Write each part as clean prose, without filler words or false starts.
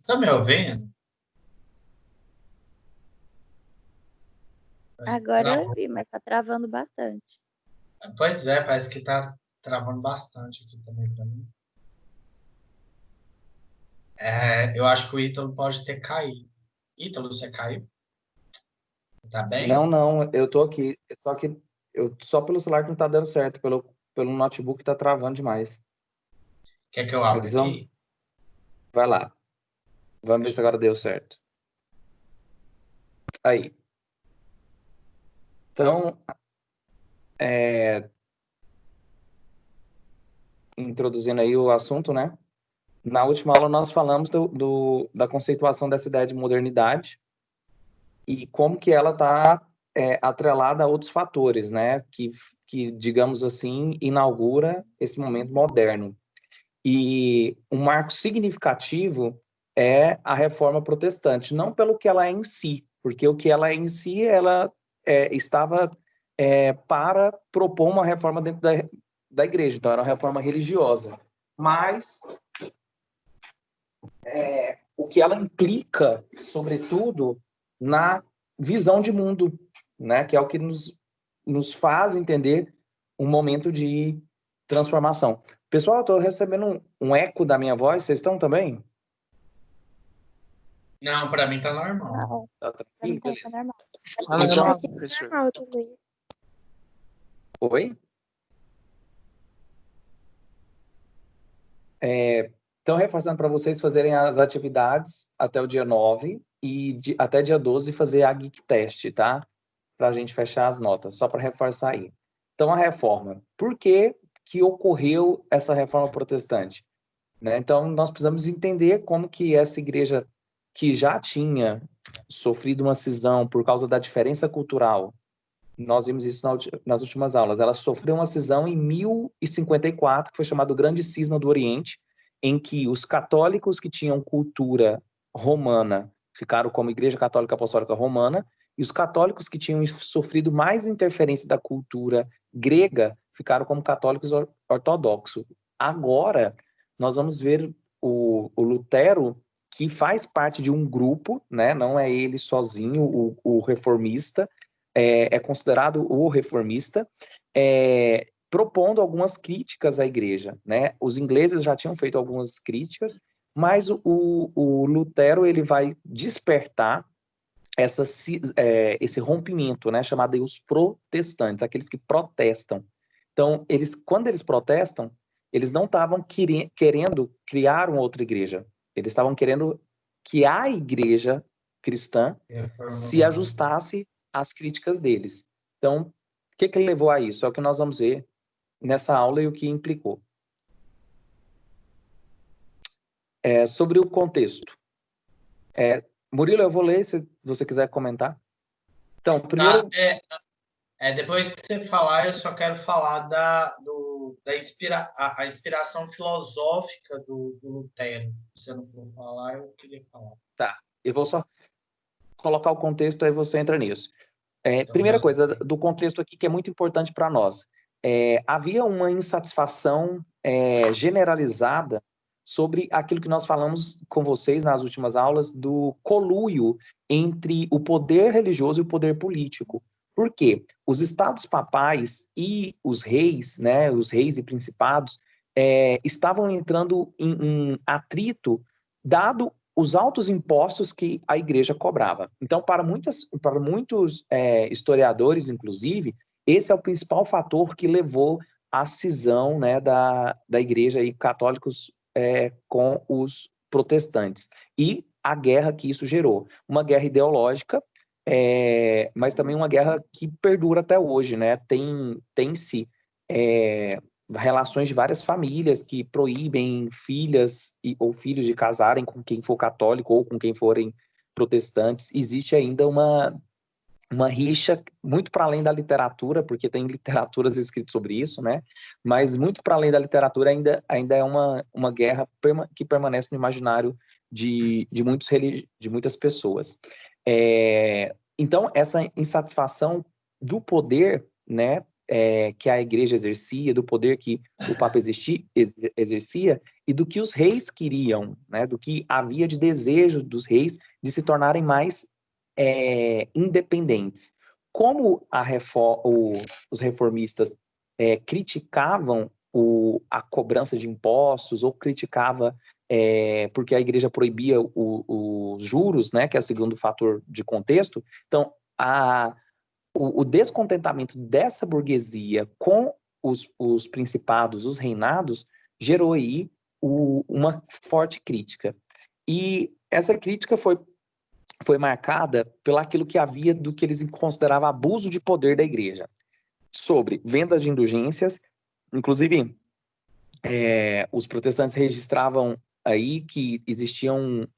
Tá me ouvindo? Agora eu Travou. vi, mas tá travando bastante. Pois é, parece que tá travando bastante aqui também pra mim. Eu acho que o Ítalo pode ter caído. Ítalo, você caiu? Tá Não, bem? não, eu tô aqui. Só que só pelo celular que não tá dando certo, pelo notebook tá travando demais. Quer que eu abra Mas aqui? vai lá. Vamos ver se agora deu certo. Aí. Então, introduzindo aí o assunto, né? Na última aula nós falamos da conceituação dessa ideia de modernidade e como que ela está atrelada a outros fatores, né? Que, digamos assim, inaugura esse momento moderno. E um marco significativo é a Reforma Protestante, não pelo que ela é em si, porque o que ela é em si, ela estava para propor uma reforma dentro da igreja, então era uma reforma religiosa. Mas o que ela implica, sobretudo, na visão de mundo, né? Que é o que nos faz entender um momento de transformação. Pessoal, eu estou recebendo um eco da minha voz, vocês estão também? Não, pra mim tá normal. Não, Tá pra mim tranquilo? tá Beleza. normal. Então, Aqui tá normal também. oi? Então, reforçando para vocês fazerem as atividades até o dia 9 e até dia 12 fazer a Geek Test, tá? Para a gente fechar as notas, só para reforçar aí. Então, a reforma. Por que ocorreu essa reforma protestante? Né? Então, nós precisamos entender como que essa igreja que já tinha sofrido uma cisão por causa da diferença cultural, nós vimos isso nas últimas aulas, ela sofreu uma cisão em 1054, que foi chamado Grande Cisma do Oriente, em que os católicos que tinham cultura romana ficaram como Igreja Católica Apostólica Romana, e os católicos que tinham sofrido mais interferência da cultura grega ficaram como católicos ortodoxos. Agora, nós vamos ver o Lutero, que faz parte de um grupo, né? Não é ele sozinho, o reformista, é considerado o reformista, propondo algumas críticas à igreja, né? Os ingleses já tinham feito algumas críticas, mas o Lutero ele vai despertar esse rompimento, né? Chamado os protestantes, aqueles que protestam. Então, quando eles protestam, eles não estavam querendo criar uma outra igreja. Eles estavam querendo que a igreja cristã se ajustasse às críticas deles. Então, o que levou a isso? É o que nós vamos ver nessa aula e o que implicou. Sobre o contexto. Murilo, eu vou ler se você quiser comentar. Então, Tá, primeiro... depois que você falar, eu só quero falar a inspiração filosófica do Lutero. Se você não for falar, eu queria falar. Tá, eu vou só colocar o contexto, aí você entra nisso. Então, Primeira coisa, beleza. do contexto aqui que é muito importante para nós. Havia uma insatisfação generalizada sobre aquilo que nós falamos com vocês nas últimas aulas, do conluio entre o poder religioso e o poder político. Por quê? Os estados papais e os reis, né, os reis e principados, estavam entrando em atrito, dado os altos impostos que a igreja cobrava. Então, para muitos historiadores, inclusive, esse é o principal fator que levou à cisão, né, da igreja e católicos com os protestantes. E a guerra que isso gerou. Uma guerra ideológica, mas também uma guerra que perdura até hoje, né? Tem-se relações de várias famílias que proíbem filhas ou filhos de casarem com quem for católico ou com quem forem protestantes. Existe ainda uma rixa muito para além da literatura, porque tem literaturas escritas sobre isso, né? Mas muito para além da literatura ainda é uma guerra que permanece no imaginário de muitas pessoas. Então, essa insatisfação do poder, né, que a igreja exercia, do poder que o Papa exercia, e do que os reis queriam, né? Do que havia de desejo dos reis de se tornarem mais independentes. Como os reformistas criticavam a cobrança de impostos, ou criticava porque a igreja proibia os juros, né, que é o segundo fator de contexto. Então, o descontentamento dessa burguesia com os principados, os reinados, gerou aí uma forte crítica. E essa crítica foi marcada pelo aquilo que havia do que eles consideravam abuso de poder da igreja, sobre vendas de indulgências. Inclusive, os protestantes registravam aí que existiam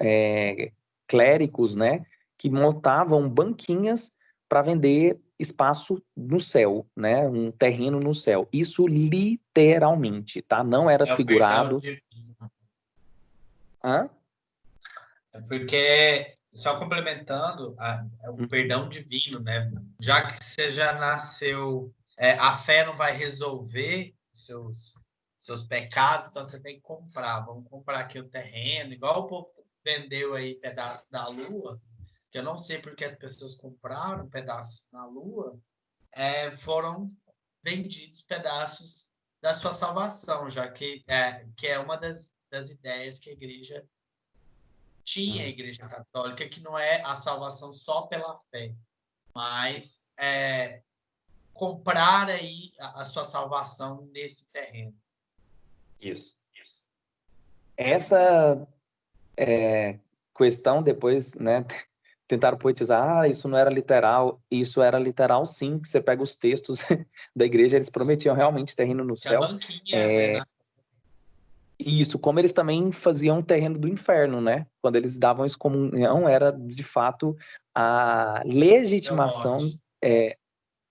clérigos, né, que montavam banquinhas para vender espaço no céu, né, um terreno no céu. Isso literalmente, tá? Não era É o figurado. perdão divino. Hã? É porque, só complementando, o perdão divino, né? Já que você já nasceu, a fé não vai resolver seus pecados, então você tem que comprar. Vamos comprar aqui o terreno, igual o povo vendeu aí pedaço da lua, que eu não sei porque as pessoas compraram pedaços na lua, foram vendidos pedaços da sua salvação, já que é uma das ideias que a igreja tinha, a igreja católica, que não é a salvação só pela fé, mas comprar aí a sua salvação nesse terreno. Isso. Essa questão depois, né, tentaram poetizar, isso não era literal. Isso era literal, sim, que você pega os textos da igreja, eles prometiam realmente terreno no Que a céu. banquinha, né? Isso, como eles também faziam terreno do inferno, né? Quando eles davam excomunhão, era de fato a legitimação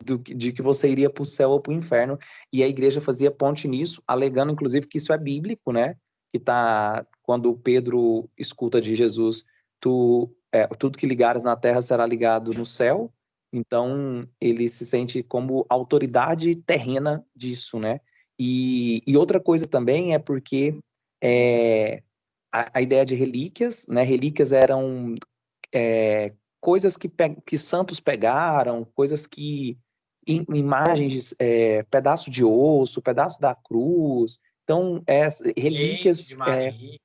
de que você iria para o céu ou para o inferno, e a igreja fazia ponte nisso, alegando inclusive que isso é bíblico, né? Que tá quando Pedro escuta de Jesus, tudo que ligares na terra será ligado no céu. Então ele se sente como autoridade terrena disso, né? E outra coisa também é porque a ideia de relíquias, né? Relíquias eram coisas que santos pegaram, coisas que imagens, pedaço de osso, pedaço da cruz. Então, Leite relíquias, de Maria.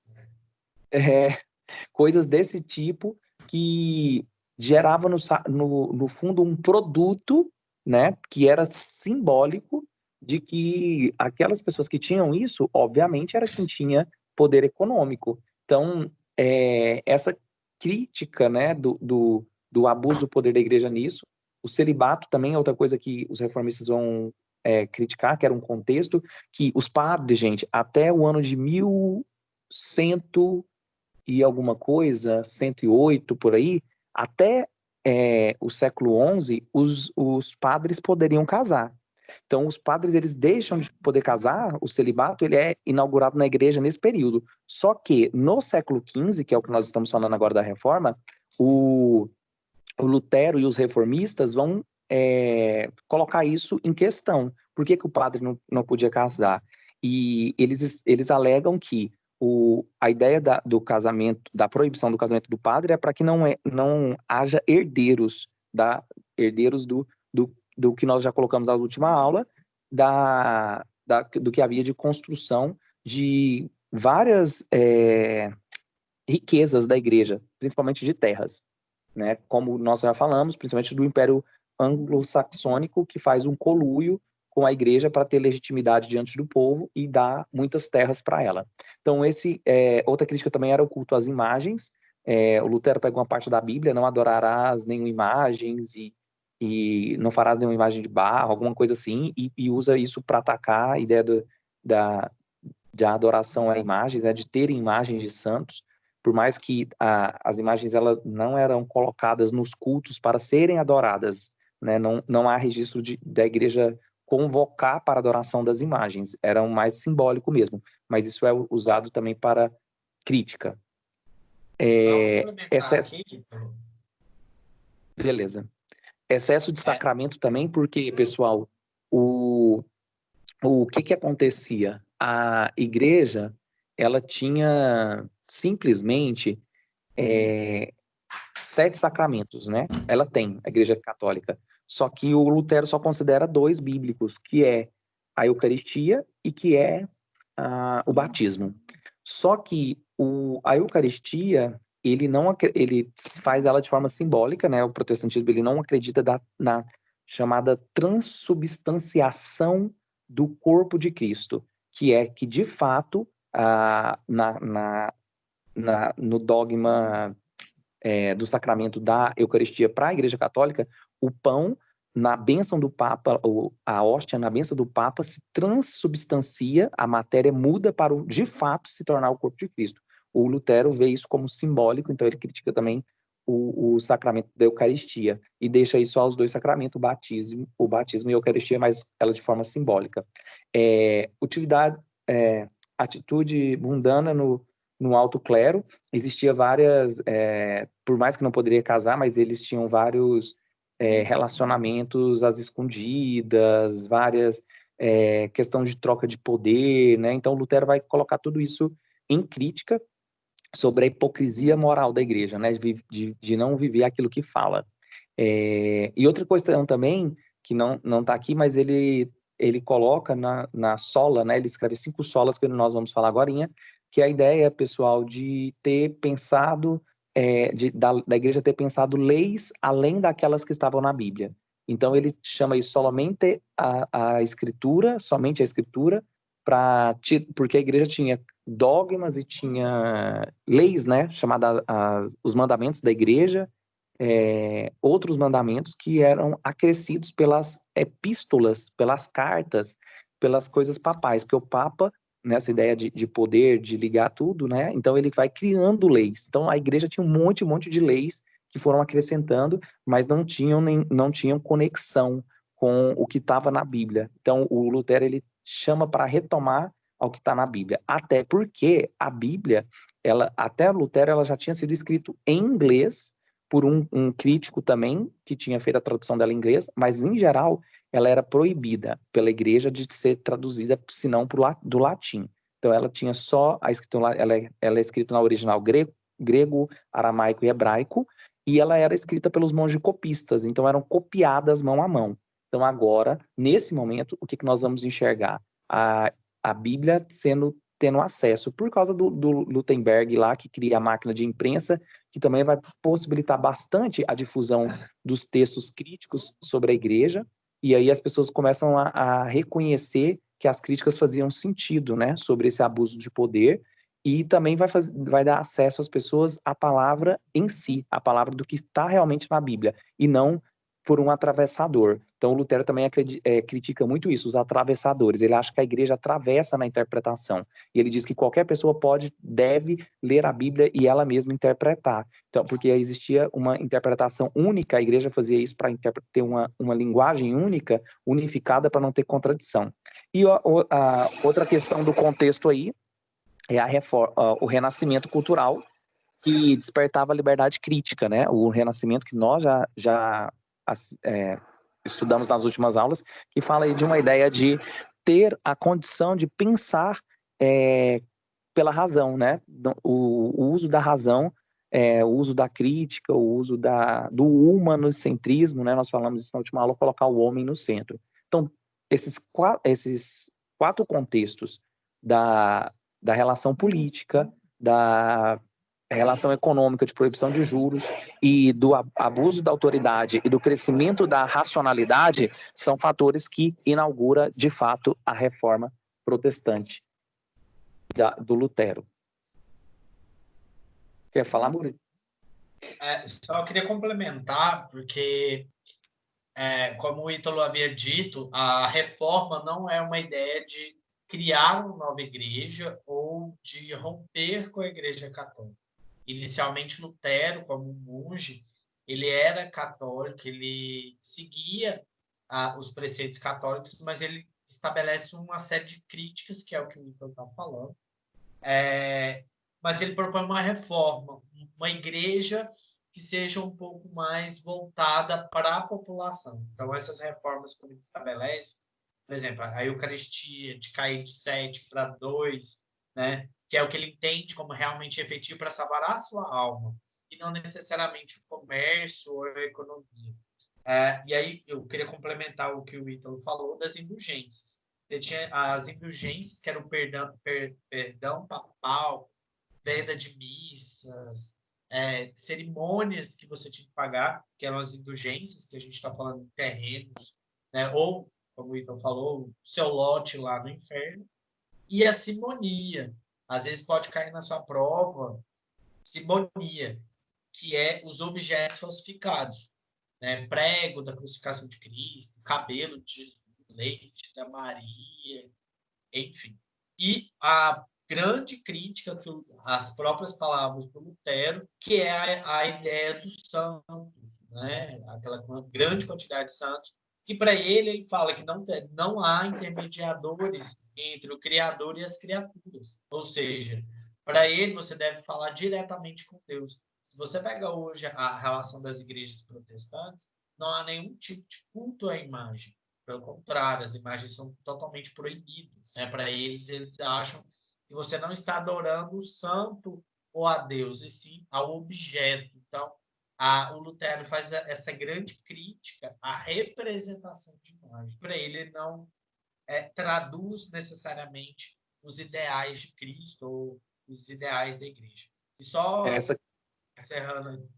coisas desse tipo que gerava no fundo um produto, né, que era simbólico de que aquelas pessoas que tinham isso, obviamente, era quem tinha poder econômico. Então, essa crítica, né, do abuso do poder da igreja nisso, o celibato também é outra coisa que os reformistas vão criticar, que era um contexto que os padres, gente, até o ano de 1100 e alguma coisa, 108 por aí, até o século XI, os padres poderiam casar. Então, os padres, eles deixam de poder casar, o celibato, ele é inaugurado na igreja nesse período. Só que, no século XV, que é o que nós estamos falando agora da reforma, o Lutero e os reformistas vão colocar isso em questão. Por que o padre não podia casar? E eles alegam que a ideia do casamento, da proibição do casamento do padre é para que não haja herdeiros, herdeiros do que nós já colocamos na última aula, do que havia de construção de várias riquezas da igreja, principalmente de terras, né? Como nós já falamos, principalmente do Império Anglo-Saxônico, que faz um conluio com a igreja para ter legitimidade diante do povo e dar muitas terras para ela. Então, outra crítica também era o culto às imagens. O Lutero pega uma parte da Bíblia, não adorarás nenhuma imagens e não farás nenhuma imagem de barro, alguma coisa assim, e usa isso para atacar a ideia da adoração a imagens, de ter imagens de santos, por mais que as imagens elas não eram colocadas nos cultos para serem adoradas, né? Não há registro da igreja convocar para a adoração das imagens, era mais simbólico mesmo, mas isso é usado também para crítica. Só complementar aqui, Beleza. Excesso de sacramento também, porque, pessoal, o que acontecia? A igreja, ela tinha simplesmente 7 sacramentos, né? Ela tem, a igreja católica. Só que o Lutero só considera 2 bíblicos, que é a Eucaristia e que é o batismo. Só que a Eucaristia, ele faz ela de forma simbólica, né? O protestantismo ele não acredita na chamada transubstanciação do corpo de Cristo, que é que, de fato, no dogma do sacramento da Eucaristia para a Igreja Católica, o pão na bênção do Papa, a hóstia na bênção do Papa se transubstancia, a matéria muda para, de fato, se tornar o corpo de Cristo. O Lutero vê isso como simbólico, então ele critica também o sacramento da Eucaristia e deixa isso aos 2 sacramentos, o batismo e a Eucaristia, mas ela de forma simbólica. Atitude mundana no alto clero, existia várias, por mais que não poderia casar, mas eles tinham vários relacionamentos às escondidas, várias questão de troca de poder, né? Então Lutero vai colocar tudo isso em crítica sobre a hipocrisia moral da igreja, né? De não viver aquilo que fala. E outra questão também, que não está aqui, mas ele coloca na sola, né? Ele escreve 5 solas, que nós vamos falar agorinha, que é a ideia, pessoal, de ter pensado, da igreja ter pensado leis além daquelas que estavam na Bíblia. Então ele chama isso somente a escritura, somente a escritura, porque a igreja tinha dogmas e tinha leis, né? Chamadas os mandamentos da igreja, outros mandamentos que eram acrescidos pelas epístolas, pelas cartas, pelas coisas papais, porque o Papa, nessa ideia de poder, de ligar tudo, né? Então ele vai criando leis. Então a igreja tinha um monte de leis que foram acrescentando, mas não tinham conexão com o que estava na Bíblia. Então o Lutero ele chama para retomar ao que está na Bíblia, até porque a Bíblia, até Lutero, ela já tinha sido escrito em inglês por um crítico também, que tinha feito a tradução dela em inglês, mas, em geral, ela era proibida pela igreja de ser traduzida, senão do latim. Então, ela tinha só a escritura, ela é escrita na original grego, aramaico e hebraico, e ela era escrita pelos monges copistas, então eram copiadas mão a mão. Então, agora, nesse momento, o que nós vamos enxergar? A Bíblia tendo acesso, por causa do Gutenberg lá, que cria a máquina de imprensa, que também vai possibilitar bastante a difusão dos textos críticos sobre a igreja, e aí as pessoas começam a reconhecer que as críticas faziam sentido, né, sobre esse abuso de poder, e também vai dar acesso às pessoas à palavra em si, a palavra do que está realmente na Bíblia, e não por um atravessador. Então, o Lutero também critica muito isso, os atravessadores. Ele acha que a igreja atravessa na interpretação. E ele diz que qualquer pessoa deve ler a Bíblia e ela mesma interpretar. Então, porque existia uma interpretação única, a igreja fazia isso para ter uma linguagem única, unificada, para não ter contradição. E a outra questão do contexto aí é o renascimento cultural, que despertava a liberdade crítica, né? O renascimento que nós já estudamos nas últimas aulas, que fala aí de uma ideia de ter a condição de pensar pela razão, né? O uso da razão, o uso da crítica, o uso do humanocentrismo, né? Nós falamos isso na última aula, colocar o homem no centro. Então, esses 4 contextos da relação política, da relação econômica de proibição de juros e do abuso da autoridade e do crescimento da racionalidade são fatores que inaugura, de fato, a reforma protestante do Lutero. Quer falar, Murilo? Só queria complementar, porque, como o Ítalo havia dito, a reforma não é uma ideia de criar uma nova igreja ou de romper com a Igreja Católica. Inicialmente, Lutero, como monge, ele era católico, ele seguia os preceitos católicos, mas ele estabelece uma série de críticas, que é o que o Ítalo está falando. Mas ele propõe uma reforma, uma igreja que seja um pouco mais voltada para a população. Então, essas reformas que ele estabelece por exemplo, a Eucaristia, de cair de 7 para 2, né? Que é o que ele entende como realmente efetivo para salvar a sua alma, e não necessariamente o comércio ou a economia. E aí eu queria complementar o que o Ítalo falou das indulgências. Você tinha as indulgências, que era o perdão papal, venda de missas, cerimônias que você tinha que pagar, que eram as indulgências, que a gente está falando de terrenos, né? Ou, como o Ítalo falou, o seu lote lá no inferno. E a simonia. Às vezes pode cair na sua prova simonia, que é os objetos falsificados, né? Prego da crucificação de Cristo, cabelo de Jesus, leite da Maria, enfim. E a grande crítica que as próprias palavras do Lutero, que é a ideia dos santos, né? Aquela grande quantidade de santos, que para ele fala que não há intermediadores entre o Criador e as criaturas. Ou seja, para ele você deve falar diretamente com Deus. Se você pega hoje a relação das igrejas protestantes, não há nenhum tipo de culto à imagem. Pelo contrário, as imagens são totalmente proibidas. Né? Para eles, eles acham que você não está adorando o santo ou a Deus, e sim ao objeto. Então, o Lutero faz essa grande crítica à representação de imagem. Para ele, não traduz necessariamente os ideais de Cristo ou os ideais da igreja. E só encerrando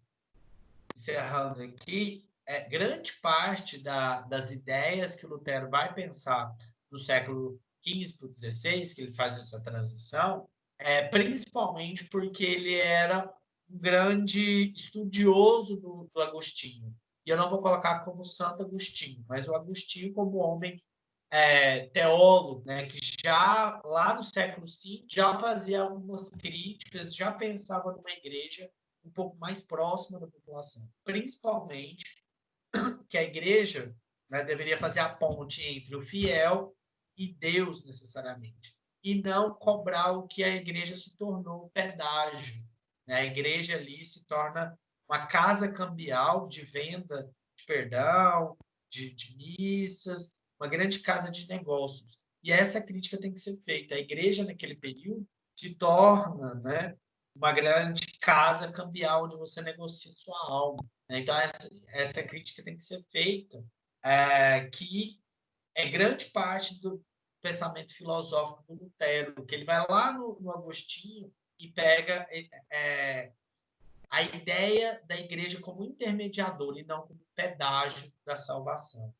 aqui, grande parte das ideias que o Lutero vai pensar no século XV para o XVI, que ele faz essa transição, principalmente porque ele era um grande estudioso do Agostinho. E eu não vou colocar como Santo Agostinho, mas o Agostinho como homem teólogo, né, que já lá no século V já fazia algumas críticas, já pensava numa igreja um pouco mais próxima da população. Principalmente que a igreja, né, deveria fazer a ponte entre o fiel e Deus, necessariamente. E não cobrar o que a igreja se tornou, pedágio. Né? A igreja ali se torna uma casa cambial de venda de perdão, de missas, uma grande casa de negócios. E essa crítica tem que ser feita. A igreja, naquele período, se torna, né, uma grande casa cambial onde você negocia sua alma. Né? Então, essa crítica tem que ser feita, que é grande parte do pensamento filosófico do Lutero, que ele vai lá no Agostinho e pega a ideia da igreja como intermediador e não como pedágio da salvação.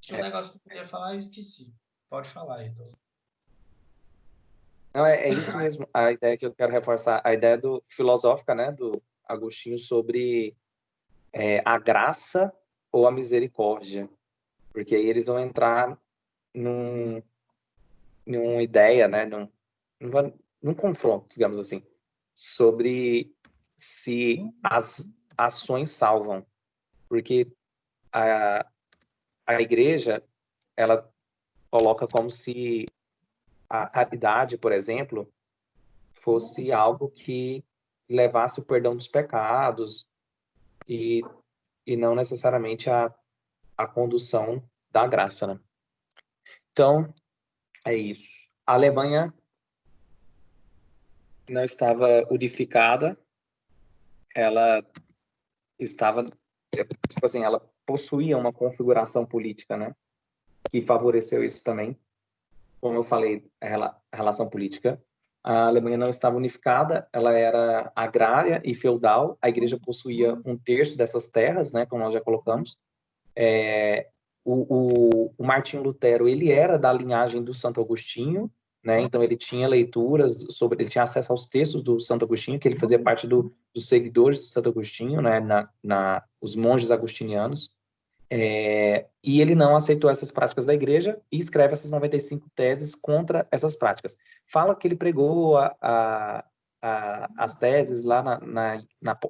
Tinha um negócio que eu queria falar e esqueci. Pode falar, então. Não, é isso mesmo. A ideia que eu quero reforçar, a ideia filosófica, né, do Agostinho sobre a graça ou a misericórdia. Porque aí eles vão entrar numa ideia, né, num confronto, digamos assim, sobre se as ações salvam. Porque a igreja, ela coloca como se a caridade, por exemplo, fosse algo que levasse o perdão dos pecados e não necessariamente a condução da graça, né? Então, é isso. A Alemanha não estava unificada, ela estava, tipo assim, ela possuía uma configuração política, né, que favoreceu isso também. Como eu falei, a relação política. A Alemanha não estava unificada, ela era agrária e feudal, a igreja possuía 1/3 dessas terras, né, como nós já colocamos. O Martinho Lutero, ele era da linhagem do Santo Agostinho, né, então ele tinha leituras ele tinha acesso aos textos do Santo Agostinho, que ele fazia parte dos seguidores de Santo Agostinho, né, os monges agostinianos. E ele não aceitou essas práticas da igreja e escreve essas 95 teses contra essas práticas. Fala que ele pregou as teses lá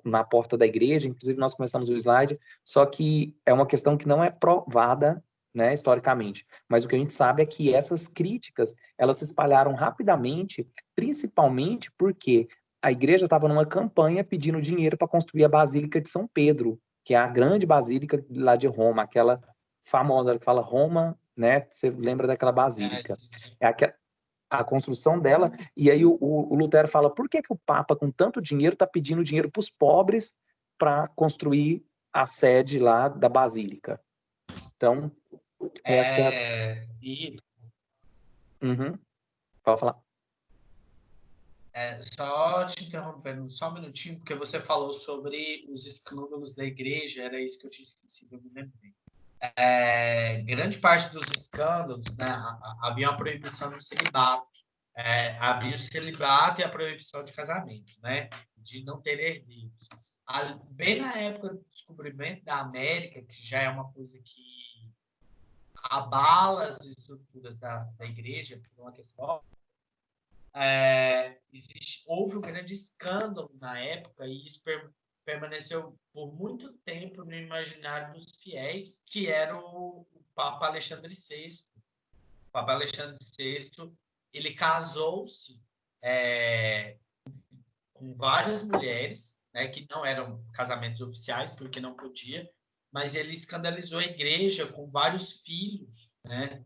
na porta da igreja, inclusive nós começamos o slide, só que é uma questão que não é provada, né, historicamente. Mas o que a gente sabe é que essas críticas, elas se espalharam rapidamente, principalmente porque a igreja estava numa campanha pedindo dinheiro para construir a Basílica de São Pedro, que é a grande basílica lá de Roma, aquela famosa que fala Roma né? Você lembra daquela basílica? sim. É a construção dela, e aí o Lutero fala, por que o Papa, com tanto dinheiro, está pedindo dinheiro para os pobres para construir a sede lá da Basílica? Então, essa... E Uhum. Pode falar. só te interrompendo só um minutinho, porque você falou sobre os escândalos da igreja, era isso que eu tinha esquecido, eu me lembrei. Grande parte dos escândalos, né, havia uma proibição do celibato. Havia o celibato e a proibição de casamento, né, de não ter herdeiros. Bem na época do descobrimento da América, que já é uma coisa que abala as estruturas da igreja, por uma questão, houve um grande escândalo na época, e isso permaneceu por muito tempo no imaginário dos fiéis, que era o Papa Alexandre VI. O Papa Alexandre VI, ele casou-se com várias mulheres, né, que não eram casamentos oficiais, porque não podia, mas ele escandalizou a igreja com vários filhos, né,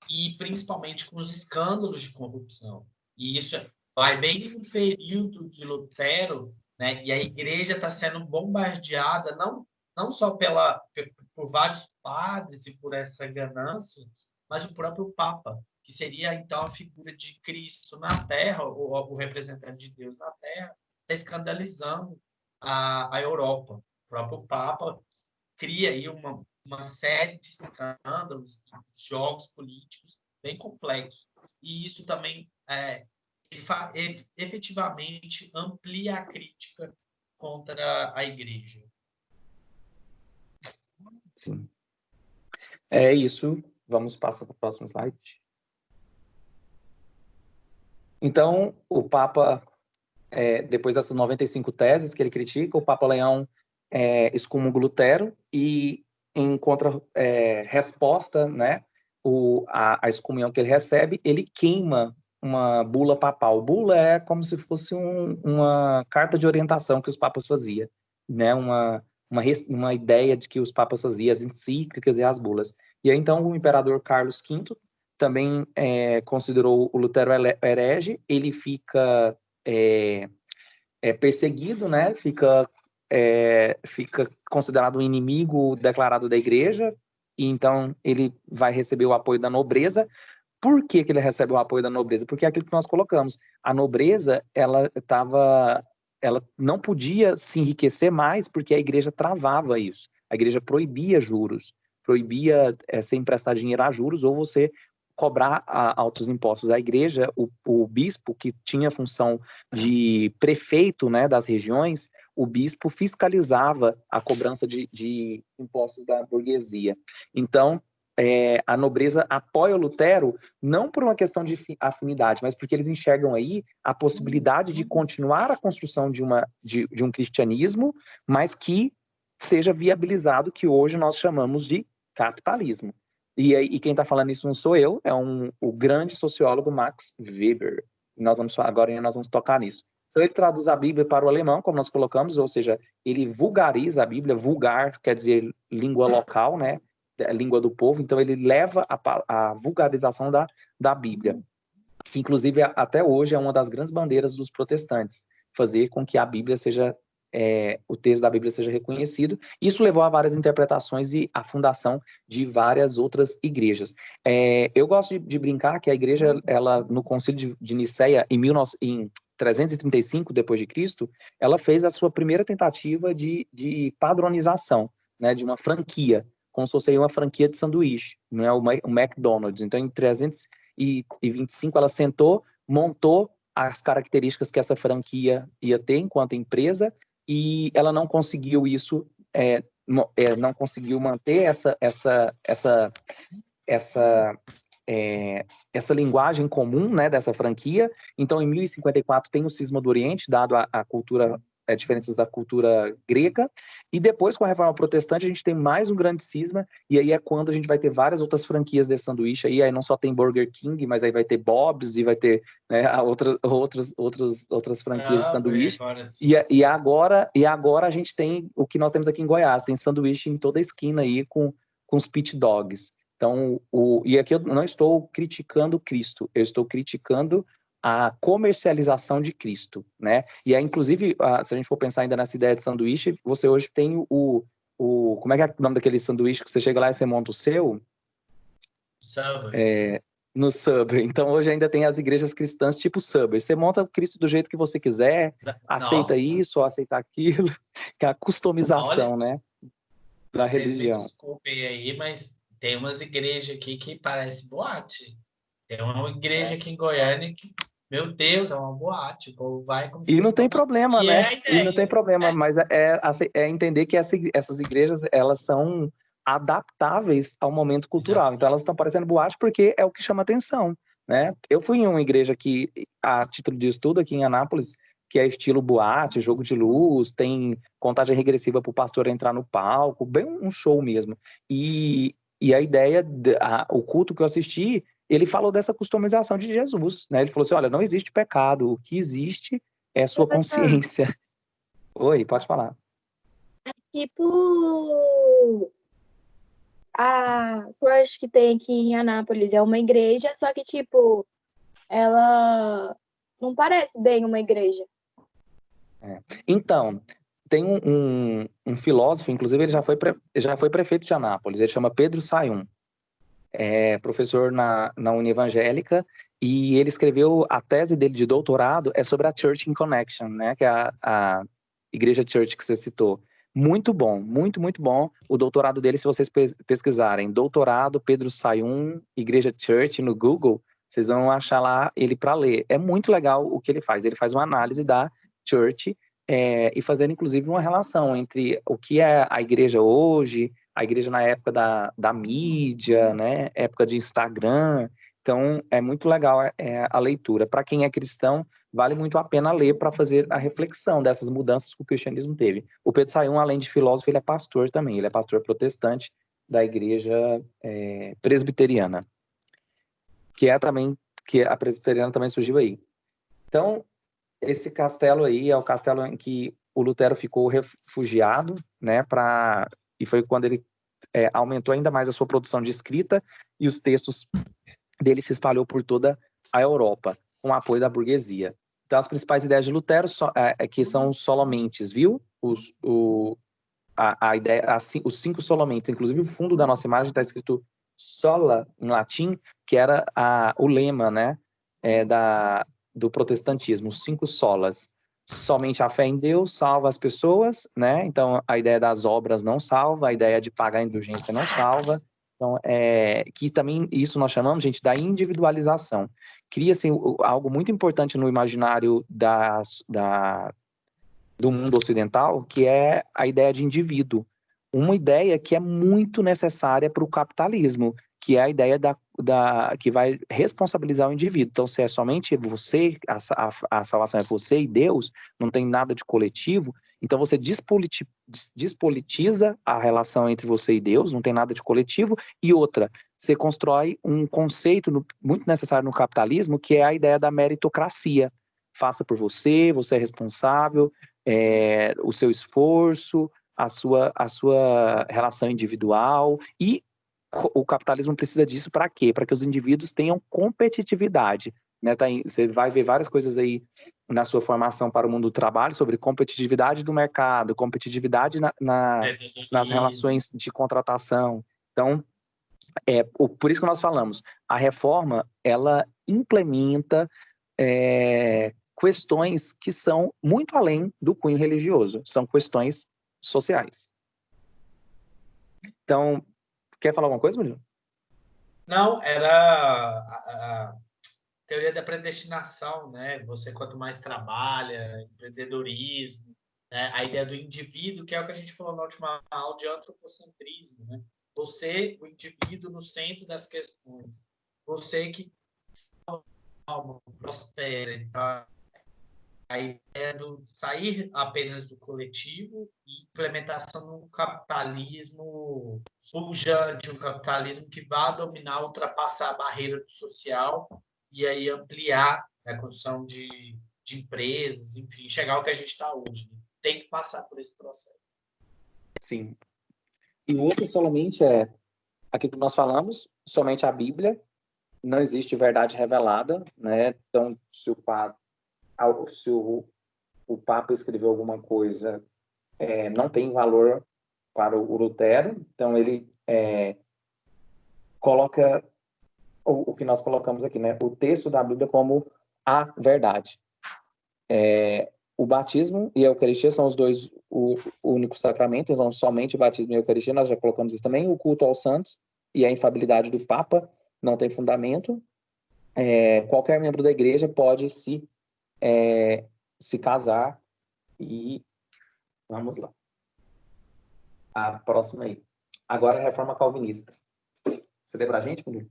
e principalmente com os escândalos de corrupção. E isso vai bem no período de Lutero, né, e a igreja está sendo bombardeada não só por vários padres e por essa ganância, mas o próprio Papa, que seria então a figura de Cristo na Terra, o representante de Deus na Terra, está escandalizando a Europa. O próprio Papa cria aí uma série de escândalos, jogos políticos bem complexos. E isso também efetivamente amplia a crítica contra a igreja. Sim. É isso. Vamos passar para o próximo slide. Então, o Papa, depois dessas 95 teses que ele critica, o Papa Leão excomunga Lutero e encontra resposta, né? A excomunhão que ele recebe, ele queima uma bula papal. Bula é como se fosse uma carta de orientação que os papas faziam, né? Uma ideia de que os papas faziam, as encíclicas e as bulas. E aí, então, o imperador Carlos V também considerou o Lutero herege, ele fica perseguido, né? Fica considerado um inimigo declarado da igreja, e então ele vai receber o apoio da nobreza. Por que ele recebe o apoio da nobreza? Porque é aquilo que nós colocamos. A nobreza, ela não podia se enriquecer mais porque a igreja travava isso. A igreja proibia juros, proibia você emprestar dinheiro a juros ou você cobrar altos impostos. A igreja, o bispo, que tinha a função de prefeito, né, das regiões, o bispo fiscalizava a cobrança de impostos da burguesia. Então, a nobreza apoia o Lutero não por uma questão de afinidade, mas porque eles enxergam aí a possibilidade de continuar a construção de um cristianismo, mas que seja viabilizado, que hoje nós chamamos de capitalismo. E quem está falando isso não sou eu, é o grande sociólogo Max Weber. Agora nós vamos tocar nisso. Então ele traduz a Bíblia para o alemão, como nós colocamos, ou seja, ele vulgariza a Bíblia. Vulgar quer dizer língua local, né? A língua do povo, então ele leva a vulgarização da Bíblia, que inclusive até hoje é uma das grandes bandeiras dos protestantes, fazer com que a Bíblia seja, o texto da Bíblia seja reconhecido. Isso levou a várias interpretações e a fundação de várias outras igrejas. Eu gosto de brincar que a igreja, ela no Concílio de Nicéia, em 335 depois de Cristo, ela fez a sua primeira tentativa de padronização, né, de uma franquia, como se fosse uma franquia de sanduíche, não é o McDonald's. Então, em 325, ela sentou, montou as características que essa franquia ia ter enquanto empresa, e ela não conseguiu isso, não conseguiu manter essa linguagem comum, né, dessa franquia. Então, em 1054 tem o Cisma do Oriente, dado a cultura, diferenças da cultura grega, e depois, com a Reforma Protestante, a gente tem mais um grande cisma, e aí é quando a gente vai ter várias outras franquias desse sanduíche, aí não só tem Burger King, mas aí vai ter Bob's, e vai ter, né, outras franquias de sanduíche, e agora a gente tem o que nós temos aqui em Goiás, tem sanduíche em toda a esquina aí com os pit dogs. Então, e aqui eu não estou criticando Cristo, eu estou criticando a comercialização de Cristo, né? E aí, inclusive, se a gente for pensar ainda nessa ideia de sanduíche, você hoje tem como é que é o nome daquele sanduíche que você chega lá e você monta o seu? Subway. No Subway. Então, hoje ainda tem as igrejas cristãs tipo Subway. Você monta o Cristo do jeito que você quiser, aceita Nossa, isso ou aceita aquilo, que é a olha, customização, né, da vocês me religião. desculpem aí, mas tem umas igrejas aqui que parece boate. Tem uma igreja aqui em Goiânia que, meu Deus, é uma boate. O povo vai como se E fosse não tem uma boate. problema, E é né? a E não tem ideia. problema, mas é entender que essas igrejas, elas são adaptáveis ao momento cultural. Então, elas estão parecendo boate porque é o que chama atenção, né? Eu fui em uma igreja aqui, a título de estudo, aqui em Anápolis, que é estilo boate, jogo de luz, tem contagem regressiva para o pastor entrar no palco, bem um show mesmo. E a ideia, o culto que eu assisti, ele falou dessa customização de Jesus, né? Ele falou assim, olha, não existe pecado, o que existe é a sua Professor, consciência. Oi, pode falar. tipo, a Crush que tem aqui em Anápolis é uma igreja, só que, tipo, ela não parece bem uma igreja. Então, tem um filósofo, inclusive ele já foi prefeito de Anápolis, ele chama Pedro Sayun, é professor na Univangélica, e ele escreveu a tese dele de doutorado é sobre a Church in Connection, né, que é a Igreja Church que você citou. Muito bom, muito, muito bom. O doutorado dele, se vocês pesquisarem, doutorado Pedro Sayun, Igreja Church no Google, vocês vão achar lá ele para ler. É muito legal o que ele faz. Ele faz uma análise da Church e fazendo inclusive uma relação entre o que é a igreja hoje, a igreja na época da mídia, né? Época de Instagram. Então, é muito legal a leitura. Para quem é cristão, vale muito a pena ler para fazer a reflexão dessas mudanças que o cristianismo teve. O Pedro Sayun, além de filósofo, ele é pastor também. Ele é pastor protestante da igreja presbiteriana, que a presbiteriana também surgiu aí. Então, esse castelo aí é o castelo em que o Lutero ficou refugiado, né? E foi quando ele aumentou ainda mais a sua produção de escrita e os textos dele se espalhou por toda a Europa, com o apoio da burguesia. Então, as principais ideias de Lutero que são os solomentes, viu? A ideia, os 5 solomentes, inclusive o fundo da nossa imagem está escrito sola, em latim, que era o lema, né, do protestantismo, os 5 solas. Somente a fé em Deus salva as pessoas, né? Então, a ideia das obras não salva, a ideia de pagar a indulgência não salva. Então, que também isso nós chamamos, gente, da individualização. Cria-se algo muito importante no imaginário do mundo ocidental, que é a ideia de indivíduo. Uma ideia que é muito necessária para o capitalismo, que é a ideia que vai responsabilizar o indivíduo. Então, se é somente você, a salvação é você e Deus, não tem nada de coletivo, então você despolitiza a relação entre você e Deus, não tem nada de coletivo, e outra, você constrói um conceito muito necessário no capitalismo, que é a ideia da meritocracia. Faça por você, você é responsável, o seu esforço, a sua relação individual, e o capitalismo precisa disso para quê? Para que os indivíduos tenham competitividade. Né? Você vai ver várias coisas aí na sua formação para o mundo do trabalho sobre competitividade do mercado, competitividade nas relações de contratação. Então, por isso que nós falamos, a reforma, ela implementa questões que são muito além do cunho religioso, são questões sociais. Então, quer falar alguma coisa, Murilo? Não, era a teoria da predestinação, né? Você quanto mais trabalha, empreendedorismo, né? A ideia do indivíduo, que é o que a gente falou na última aula de antropocentrismo, né? Você, o indivíduo, no centro das questões. Você que prospera. Então, a ideia do sair apenas do coletivo e implementação de um capitalismo pujante, um capitalismo que vá dominar, ultrapassar a barreira do social e aí ampliar a construção de empresas, enfim, chegar ao que a gente está hoje. Né? Tem que passar por esse processo. Sim. E o outro somente aquilo que nós falamos, somente a Bíblia, não existe verdade revelada, né? Então, se o Papa escreveu alguma coisa, não tem valor para o Lutero, então ele coloca o que nós colocamos aqui, né? O texto da Bíblia como a verdade. O batismo e a Eucaristia são os dois únicos sacramentos, então somente o batismo e a Eucaristia, nós já colocamos isso também. O culto aos santos e a infalibilidade do Papa não tem fundamento. Qualquer membro da igreja pode se casar e... Vamos lá. A próxima aí. Agora a reforma calvinista. Você lê pra gente, Pedro?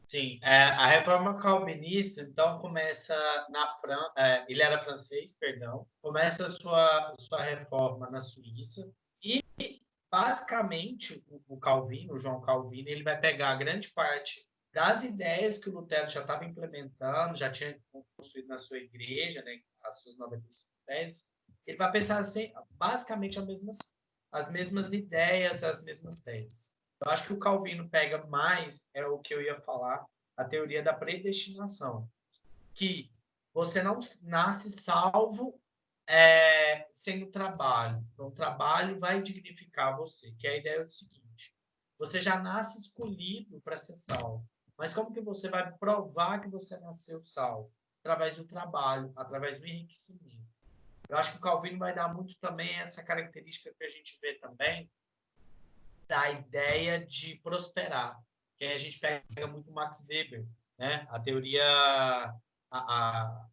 Sim, a reforma calvinista, então, começa na França, ele era francês, perdão, começa a sua reforma na Suíça e, basicamente, o Calvino, o João Calvino, ele vai pegar grande parte das ideias que o Lutero já estava implementando, já tinha construído na sua igreja, né, as suas 95 teses, ele vai pensar assim, basicamente as mesmas ideias, as mesmas teses. Eu acho que o Calvino pega mais, é o que eu ia falar, a teoria da predestinação, que você não nasce salvo sem o trabalho. Então, o trabalho vai dignificar você, que é a ideia do seguinte, você já nasce escolhido para ser salvo, mas como que você vai provar que você nasceu salvo? Através do trabalho, através do enriquecimento. Eu acho que o Calvino vai dar muito também essa característica que a gente vê também, da ideia de prosperar, que aí a gente pega muito Max Weber, né? A teoria, a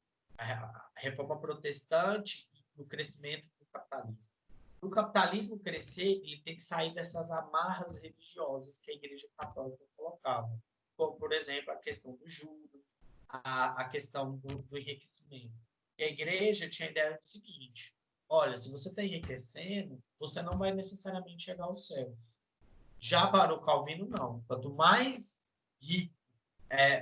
reforma protestante do crescimento do capitalismo. Para o capitalismo crescer, ele tem que sair dessas amarras religiosas que a Igreja Católica colocava, como, por exemplo, a questão dos juros, a questão do enriquecimento. E a Igreja tinha a ideia do seguinte, olha, se você está enriquecendo, você não vai necessariamente chegar aos céus. Já para o Calvino, não. Quanto mais rico,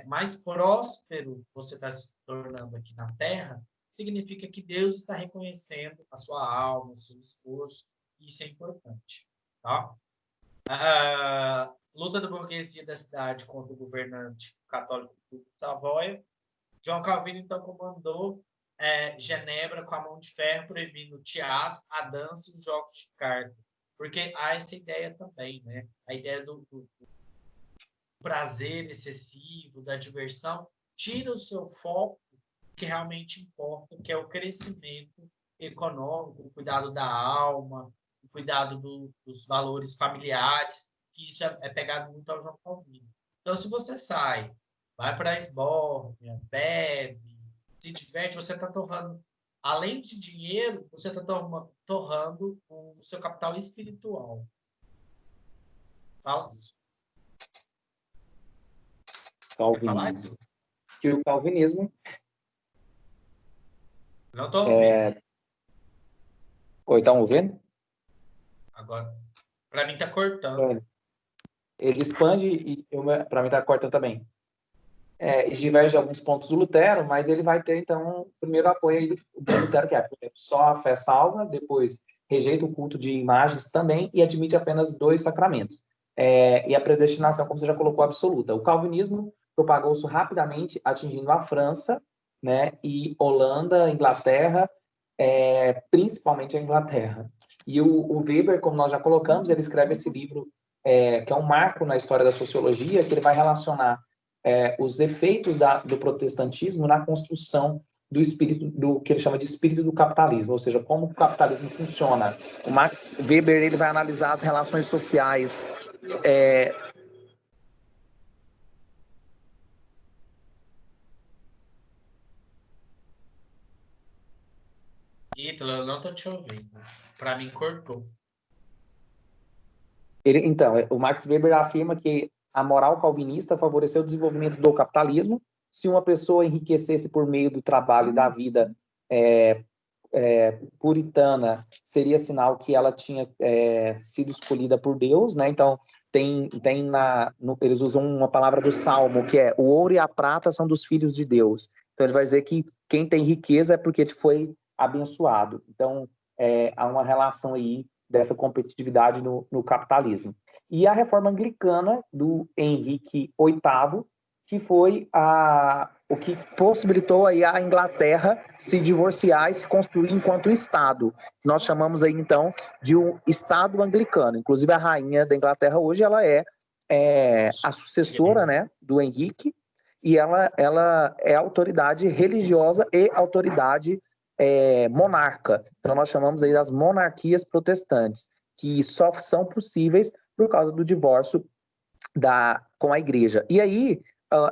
mais próspero você está se tornando aqui na Terra, significa que Deus está reconhecendo a sua alma, o seu esforço, e isso é importante. Tá? A luta da burguesia da cidade contra o governante católico do Savoia. João Calvino, então, comandou Genebra com a mão de ferro, proibindo o teatro, a dança e os jogos de carta. Porque há essa ideia também, né? A ideia do prazer excessivo, da diversão, tira o seu foco do que realmente importa, que é o crescimento econômico, o cuidado da alma, o cuidado dos valores familiares, que isso é pegado muito ao João Calvino. Então, se você sai, vai para a esbórnia, bebe, se diverte, você está torrando, além de dinheiro, você está torrando o seu capital espiritual. Fala. Calvinismo. Que o calvinismo... Não estou ouvindo. Oi, estão ouvindo? Agora, para mim está cortando. Ele expande e para mim está cortando também. E diverge alguns pontos do Lutero, mas ele vai ter, então, o primeiro apoio aí do Lutero, que é só a fé salva, depois rejeita o culto de imagens também e admite apenas 2 sacramentos. E a predestinação, como você já colocou, absoluta. O calvinismo propagou-se rapidamente, atingindo a França, né, e Holanda, Inglaterra, principalmente a Inglaterra. E o Weber, como nós já colocamos, ele escreve esse livro, que é um marco na história da sociologia, que ele vai relacionar os efeitos do protestantismo na construção do espírito, do que ele chama de espírito do capitalismo, ou seja, como o capitalismo funciona. O Max Weber ele vai analisar as relações sociais. Ítalo, eu não estou te ouvindo. Para mim, cortou. Então, o Max Weber afirma que a moral calvinista favoreceu o desenvolvimento do capitalismo. Se uma pessoa enriquecesse por meio do trabalho e da vida puritana, seria sinal que ela tinha sido escolhida por Deus, né? Então, eles usam uma palavra do Salmo, que é o ouro e a prata são dos filhos de Deus. Então, ele vai dizer que quem tem riqueza é porque foi abençoado. Então, há uma relação aí dessa competitividade no capitalismo. E a reforma anglicana do Henrique VIII, que foi o que possibilitou aí a Inglaterra se divorciar e se construir enquanto Estado. Nós chamamos aí, então, de um Estado anglicano. Inclusive, a rainha da Inglaterra hoje, ela é a sucessora, né, do Henrique, e ela é autoridade religiosa e autoridade monarca. Então, nós chamamos aí das monarquias protestantes, que só são possíveis por causa do divórcio com a igreja. E aí,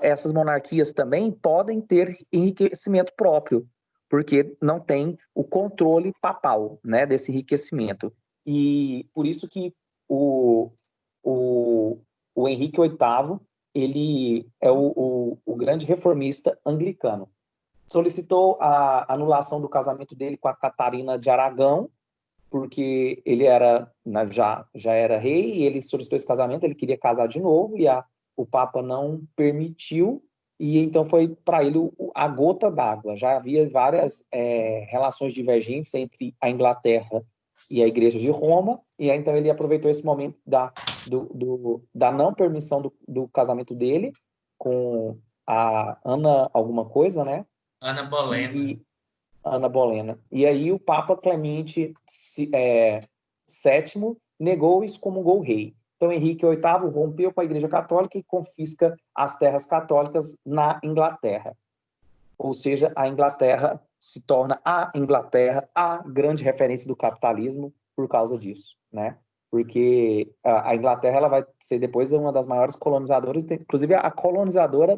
essas monarquias também podem ter enriquecimento próprio, porque não tem o controle papal, né, desse enriquecimento. E por isso que o Henrique VIII, ele é o grande reformista anglicano. Solicitou a anulação do casamento dele com a Catarina de Aragão, porque ele já era rei, e ele solicitou esse casamento, ele queria casar de novo, e o Papa não permitiu, e então foi para ele a gota d'água. Já havia várias relações divergentes entre a Inglaterra e a Igreja de Roma, e aí, então ele aproveitou esse momento da não permissão do casamento dele com a Ana alguma coisa, né? Ana Bolena. Ana Bolena. E aí o Papa Clemente VII negou e excomungou o rei. Então Henrique VIII rompeu com a Igreja Católica e confisca as terras católicas na Inglaterra. Ou seja, a Inglaterra se torna a grande referência do capitalismo por causa disso, né? Porque a Inglaterra ela vai ser depois uma das maiores colonizadoras, inclusive a colonizadora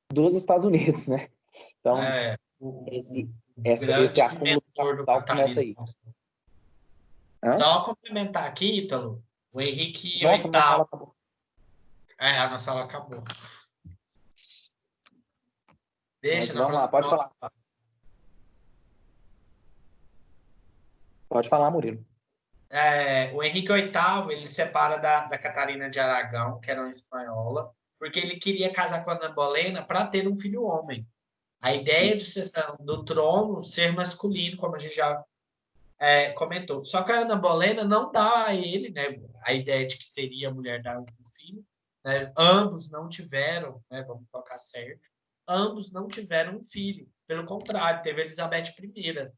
dos Estados Unidos, né? Então, esse acúmulo de capital começa aí. Só complementar aqui, Ítalo, o Henrique Nossa, VIII... nossa aula acabou. A nossa aula acabou. Deixa, vamos lá, pode falar. Pode falar, Murilo. O Henrique VIII, ele separa da Catarina de Aragão, que era uma espanhola, porque ele queria casar com a Ana Bolena para ter um filho homem. A ideia de sucessão do trono ser masculino, como a gente já comentou. Só que a Ana Bolena não dá a ele, né, a ideia de que seria a mulher dar um filho. Né? Ambos não tiveram, né, vamos colocar certo, ambos não tiveram um filho. Pelo contrário, teve a Elizabeth I,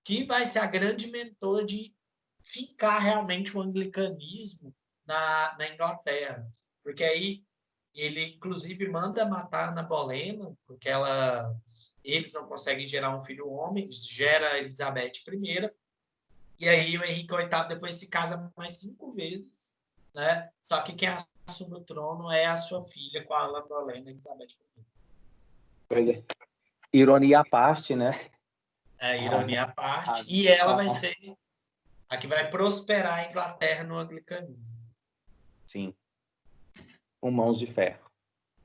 que vai ser a grande mentora de fincar realmente o anglicanismo na Inglaterra. Porque aí ele, inclusive, manda matar a Ana Bolena, porque eles não conseguem gerar um filho homem, gera a Elizabeth I. E aí o Henrique VIII depois se casa mais 5 vezes, né? Só que quem assume o trono é a sua filha com a Ana Bolena, Elizabeth I. Pois é. Ironia à parte, né? Ironia à parte. E ela vai ser a que vai prosperar a Inglaterra no anglicanismo. Sim. Com mãos de ferro.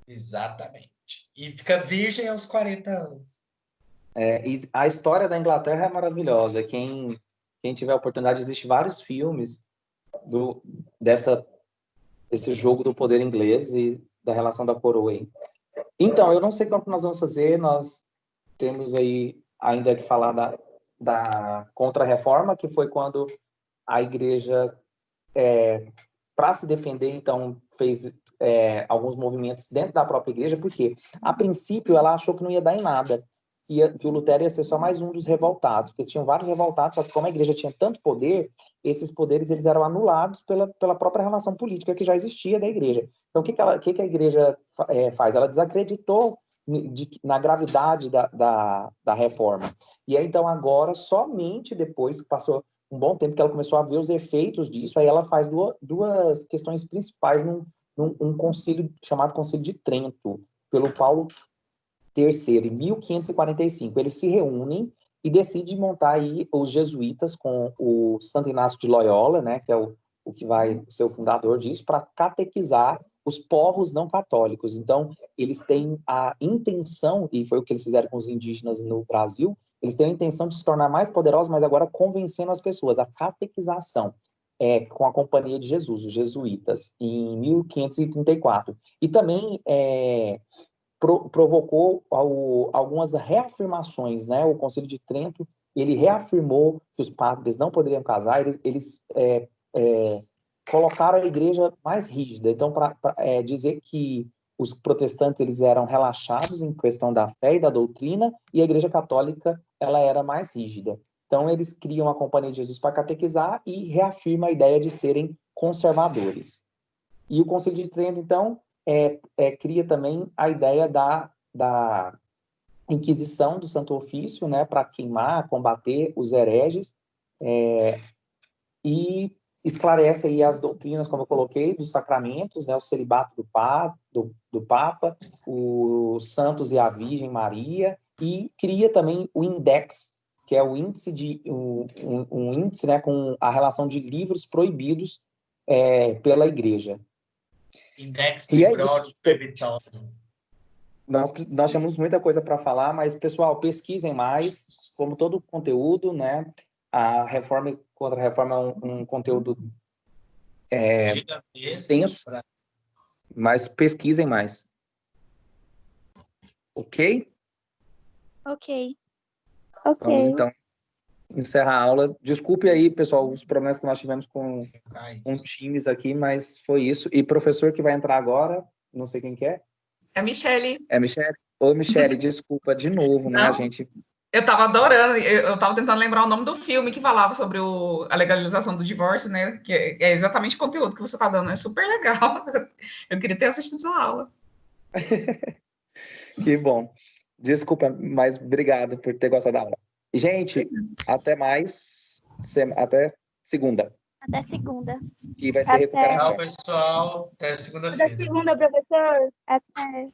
Exatamente. E fica virgem aos 40 anos. A história da Inglaterra é maravilhosa. Quem tiver a oportunidade, existem vários filmes desse jogo do poder inglês e da relação da coroa aí. Então, eu não sei como nós vamos fazer, nós temos aí ainda que falar da Contra-Reforma, que foi quando a igreja, para se defender, então, fez alguns movimentos dentro da própria igreja, porque, a princípio, ela achou que não ia dar em nada, que o Lutero ia ser só mais um dos revoltados, porque tinham vários revoltados, só que como a igreja tinha tanto poder, esses poderes eles eram anulados pela própria relação política que já existia da igreja. Então, o que a igreja faz? Ela desacreditou na gravidade da reforma. E aí, então, agora, somente depois que passou um bom tempo que ela começou a ver os efeitos disso, aí ela faz duas questões principais num concílio chamado Concílio de Trento, pelo Paulo III, em 1545. Eles se reúnem e decidem montar aí os jesuítas com o Santo Inácio de Loyola, né, que é o que vai ser o fundador disso, para catequizar os povos não católicos. Então, eles têm a intenção, e foi o que eles fizeram com os indígenas no Brasil, eles têm a intenção de se tornar mais poderosos, mas agora convencendo as pessoas, a catequização, com a Companhia de Jesus, os jesuítas, em 1534. E também provocou algumas reafirmações, né? O Concílio de Trento ele reafirmou que os padres não poderiam casar, eles colocaram a igreja mais rígida. Então, para dizer que os protestantes eles eram relaxados em questão da fé e da doutrina, e a igreja católica ela era mais rígida. Então, eles criam a Companhia de Jesus para catequizar e reafirma a ideia de serem conservadores. E o Concílio de Trento, então, cria também a ideia da Inquisição do Santo Ofício, né, para queimar, combater os hereges, e esclarece aí as doutrinas, como eu coloquei, dos sacramentos, né, o celibato do Papa, os santos e a Virgem Maria, e cria também o Index, que é o índice um índice, né, com a relação de livros proibidos pela Igreja. Index E é Libro isso. Proibitório. Nós temos muita coisa para falar, mas, pessoal, pesquisem mais, como todo o conteúdo, né? A Reforma e Contra-Reforma é um conteúdo Gigantesco. extenso, mas pesquisem mais. Ok? Ok. Vamos, então, encerrar a aula. Desculpe aí, pessoal, os problemas que nós tivemos com times aqui, mas foi isso. E professor que vai entrar agora, não sei quem que é. É a Michele. É Michele? Ô, Michele, desculpa de novo, né? Não. A gente... Eu estava adorando, eu estava tentando lembrar o nome do filme que falava sobre a legalização do divórcio, né? Que é exatamente o conteúdo que você está dando, é super legal. Eu queria ter assistido essa aula. Que bom. Desculpa, mas obrigado por ter gostado da aula. Gente, até mais. Até segunda. Até segunda. Que vai ser Até. recuperação. Tchau, pessoal. Até segunda-feira. Até segunda, professor. Até.